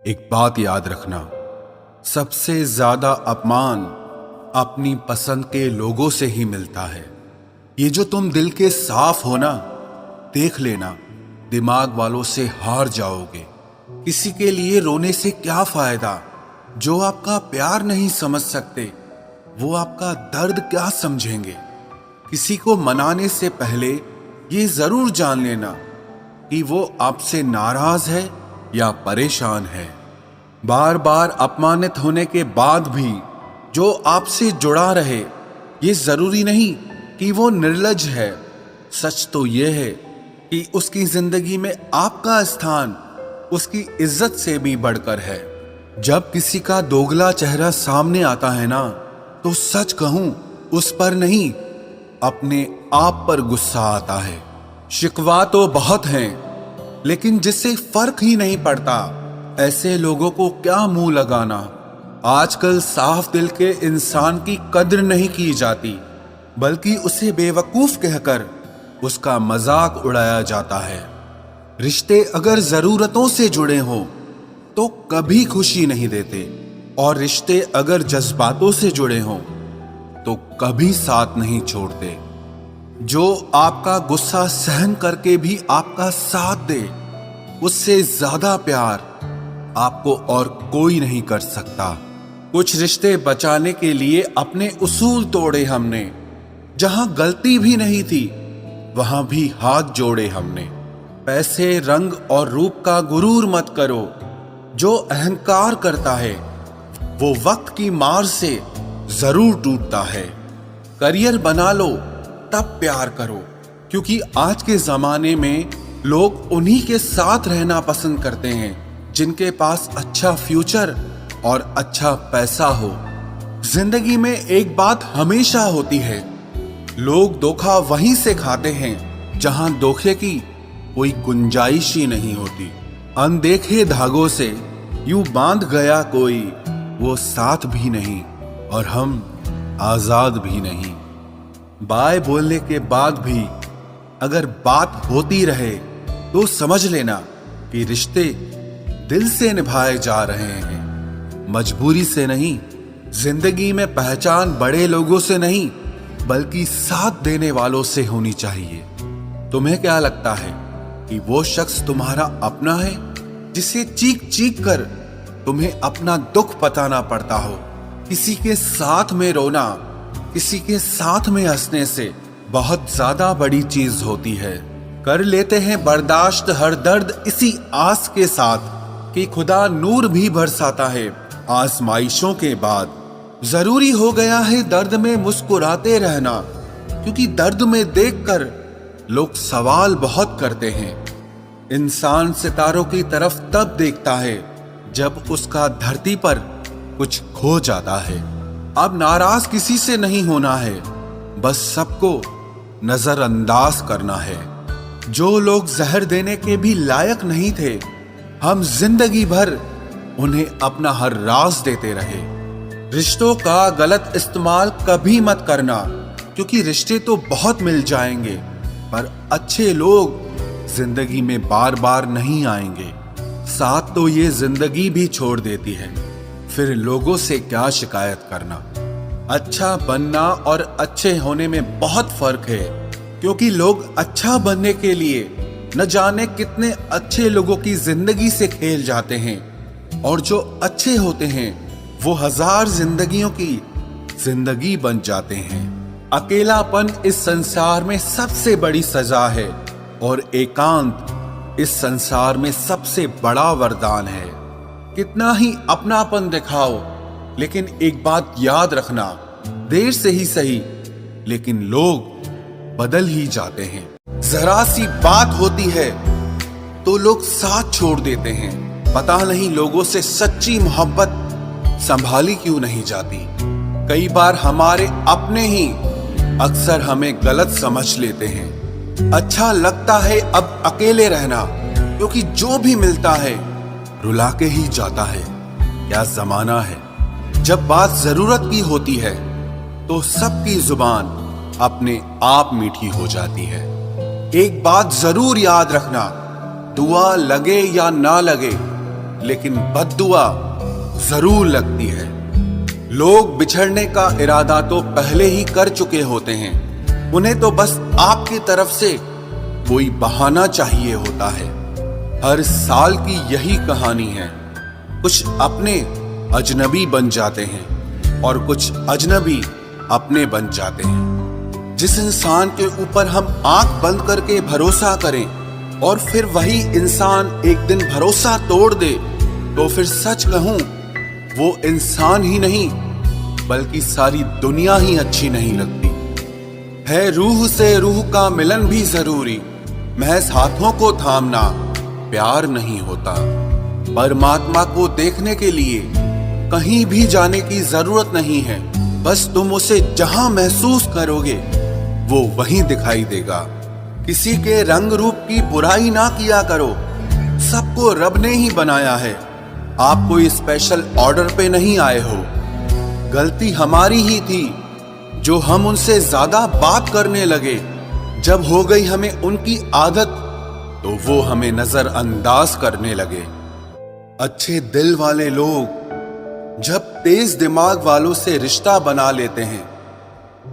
एक बात याद रखना, सबसे ज्यादा अपमान अपनी पसंद के लोगों से ही मिलता है। ये जो तुम दिल के साफ हो ना, देख लेना दिमाग वालों से हार जाओगे। किसी के लिए रोने से क्या फायदा? जो आपका प्यार नहीं समझ सकते वो आपका दर्द क्या समझेंगे? किसी को मनाने से पहले ये जरूर जान लेना कि वो आपसे नाराज है या परेशान है। बार बार अपमानित होने के बाद भी जो आपसे जुड़ा रहे, ये जरूरी नहीं कि वो निर्लज है। सच तो ये है कि उसकी जिंदगी में आपका स्थान उसकी इज्जत से भी बढ़कर है। जब किसी का दोगला चेहरा सामने आता है ना, तो सच कहूं उस पर नहीं, अपने आप पर गुस्सा आता है। शिकवा तो बहुत हैं, लेकिन जिससे फर्क ही नहीं पड़ता, ऐसे लोगों को क्या मुंह लगाना। आजकल साफ दिल के इंसान की कद्र नहीं की जाती, बल्कि उसे बेवकूफ कहकर उसका मजाक उड़ाया जाता है। रिश्ते अगर जरूरतों से जुड़े हों तो कभी खुशी नहीं देते, और रिश्ते अगर जज्बातों से जुड़े हों तो कभी साथ नहीं छोड़ते। जो आपका गुस्सा सहन करके भी आपका साथ दे, उससे ज्यादा प्यार आपको और कोई नहीं कर सकता। कुछ रिश्ते बचाने के लिए अपने उसूल तोड़े हमने। जहां गलती भी नहीं थी वहां भी हाथ जोड़े हमने। पैसे, रंग और रूप का गुरूर मत करो। जो अहंकार करता है वो वक्त की मार से जरूर टूटता है। करियर बना लो तब प्यार करो, क्योंकि आज के जमाने में लोग उन्हीं के साथ रहना पसंद करते हैं जिनके पास अच्छा फ्यूचर और अच्छा पैसा हो। जिंदगी में एक बात हमेशा होती है, लोग धोखा वहीं से खाते हैं जहां धोखे की कोई गुंजाइश ही नहीं होती। अनदेखे धागों से यूं बांध गया कोई, वो साथ भी नहीं और हम आजाद भी नहीं। बाय बोलने के बाद भी अगर बात होती रहे तो समझ लेना कि रिश्ते दिल से निभाए जा रहे हैं, मजबूरी से नहीं। जिंदगी में पहचान बड़े लोगों से नहीं, बल्कि साथ देने वालों से होनी चाहिए। तुम्हें क्या लगता है कि वो शख्स तुम्हारा अपना है, जिसे चीख चीख कर तुम्हें अपना दुख बताना पड़ता हो? किसी के साथ में रोना, किसी के साथ में हंसने से बहुत ज्यादा बड़ी चीज होती है। कर लेते हैं बर्दाश्त हर दर्द इसी आस के साथ कि खुदा नूर भी बरसाता है आजमाइशों के बाद। जरूरी हो गया है दर्द में मुस्कुराते रहना, क्योंकि दर्द में देखकर लोग सवाल बहुत करते हैं। इंसान सितारों की तरफ तब देखता है जब उसका धरती पर कुछ खो जाता है। अब नाराज किसी से नहीं होना है, बस सबको नजरअंदाज करना है। जो लोग जहर देने के भी लायक नहीं थे, हम जिंदगी भर उन्हें अपना हर राज देते रहे। रिश्तों का गलत इस्तेमाल कभी मत करना, क्योंकि रिश्ते तो बहुत मिल जाएंगे, पर अच्छे लोग जिंदगी में बार बार नहीं आएंगे। साथ तो ये जिंदगी भी छोड़ देती है, फिर लोगों से क्या शिकायत करना। अच्छा बनना और अच्छे होने में बहुत फर्क है, क्योंकि लोग अच्छा बनने के लिए न जाने कितने अच्छे लोगों की जिंदगी से खेल जाते हैं, और जो अच्छे होते हैं वो हजार जिंदगियों की जिंदगी बन जाते हैं। अकेलापन इस संसार में सबसे बड़ी सजा है, और एकांत इस संसार में सबसे बड़ा वरदान है। कितना ही अपनापन दिखाओ, लेकिन एक बात याद रखना, देर से ही सही, लेकिन लोग बदल ही जाते हैं। जरा सी बात होती है तो लोग साथ छोड़ देते हैं। पता नहीं लोगों से सच्ची मोहब्बत संभाली क्यों नहीं जाती। कई बार हमारे अपने ही अक्सर हमें गलत समझ लेते हैं। अच्छा लगता है अब अकेले रहना, क्योंकि जो भी मिलता है रुला के ही जाता है। क्या जमाना है। जब बात जरूरत की होती है तो सबकी जुबान अपने आप मीठी हो जाती है। एक बात जरूर याद रखना, दुआ लगे या ना लगे, लेकिन बद्दुआ जरूर लगती है। लोग बिछड़ने का इरादा तो पहले ही कर चुके होते हैं, उन्हें तो बस आपकी तरफ से कोई बहाना चाहिए होता है। हर साल की यही कहानी है। कुछ अपने अजनबी बन जाते हैं और कुछ अजनबी अपने बन जाते हैं। जिस इंसान के ऊपर हम आंख बंद करके भरोसा करें और फिर वही इंसान एक दिन भरोसा तोड़ दे, तो फिर सच कहूं वो इंसान ही नहीं बल्कि सारी दुनिया ही अच्छी नहीं लगती है। रूह से रूह का मिलन भी जरूरी, महज हाथों को थामना प्यार नहीं होता। परमात्मा को देखने के लिए कहीं भी जाने की जरूरत नहीं है, बस तुम उसे जहां महसूस करोगे वो वहीं दिखाई देगा। किसी के रंग रूप की बुराई ना किया करो, सबको रब ने ही बनाया है। आप कोई स्पेशल ऑर्डर पे नहीं आए हो। गलती हमारी ही थी जो हम उनसे ज्यादा बात करने लगे। जब हो गई हमें उनकी आदत तो वो हमें नजरअंदाज करने लगे। अच्छे दिल वाले लोग जब तेज दिमाग वालों से रिश्ता बना लेते हैं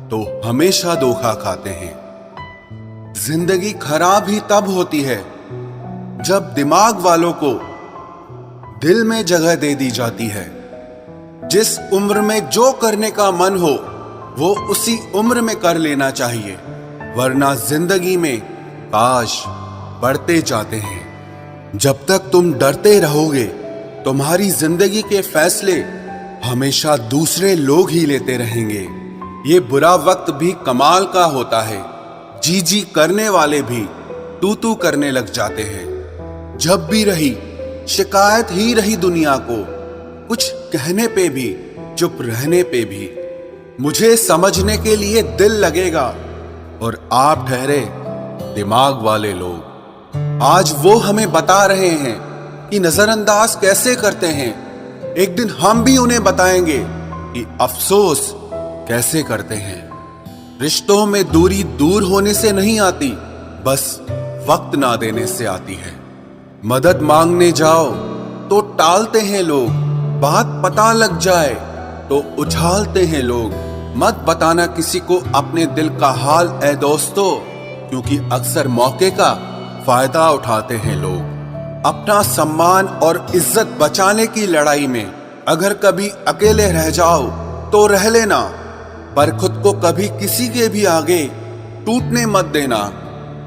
तो हमेशा धोखा खाते हैं। जिंदगी खराब ही तब होती है जब दिमाग वालों को दिल में जगह दे दी जाती है। जिस उम्र में जो करने का मन हो वो उसी उम्र में कर लेना चाहिए, वरना जिंदगी में काश बढ़ते जाते हैं। जब तक तुम डरते रहोगे तुम्हारी जिंदगी के फैसले हमेशा दूसरे लोग ही लेते रहेंगे। ये बुरा वक्त भी कमाल का होता है, जी जी करने वाले भी तू तू करने लग जाते हैं। जब भी रही शिकायत ही रही दुनिया को, कुछ कहने पे भी चुप रहने पे भी। मुझे समझने के लिए दिल लगेगा और आप ठहरे दिमाग वाले लोग। आज वो हमें बता रहे हैं कि नजरअंदाज कैसे करते हैं। एक दिन हम भी उन्हें बताएंगे कि अफसोस कैसे करते हैं। रिश्तों में दूरी दूर होने से नहीं आती, बस वक्त ना देने से आती है। मदद मांगने जाओ तो टालते हैं लोग, बात पता लग जाए तो उछालते हैं लोग। मत बताना किसी को अपने दिल का हाल ऐ दोस्तों, क्योंकि अक्सर मौके का फायदा उठाते हैं लोग। अपना सम्मान और इज्जत बचाने की लड़ाई में अगर कभी अकेले रह जाओ तो रह लेना, पर खुद को कभी किसी के भी आगे टूटने मत देना,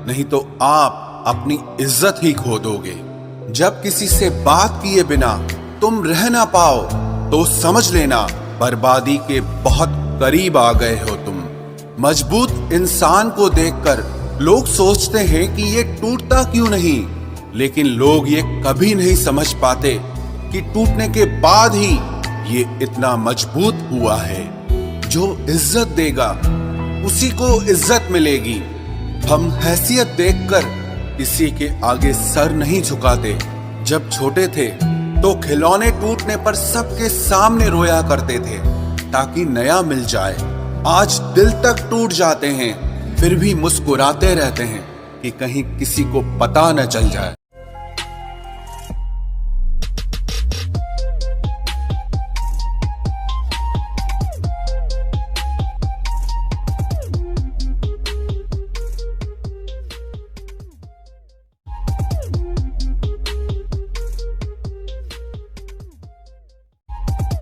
नहीं तो आप अपनी इज्जत ही खो दोगे। जब किसी से बात किए बिना तुम रह ना पाओ तो समझ लेना बर्बादी के बहुत करीब आ गए हो तुम। मजबूत इंसान को देखकर लोग सोचते हैं कि ये टूटता क्यों नहीं, लेकिन लोग ये कभी नहीं समझ पाते कि टूटने के बाद ही ये इतना मजबूत हुआ है। जो इज्जत देगा उसी को इज्जत मिलेगी। हम हैसियत देखकर किसी के आगे सर नहीं झुकाते। जब छोटे थे तो खिलौने टूटने पर सबके सामने रोया करते थे ताकि नया मिल जाए। आज दिल तक टूट जाते हैं फिर भी मुस्कुराते रहते हैं कि कहीं किसी को पता न चल जाए।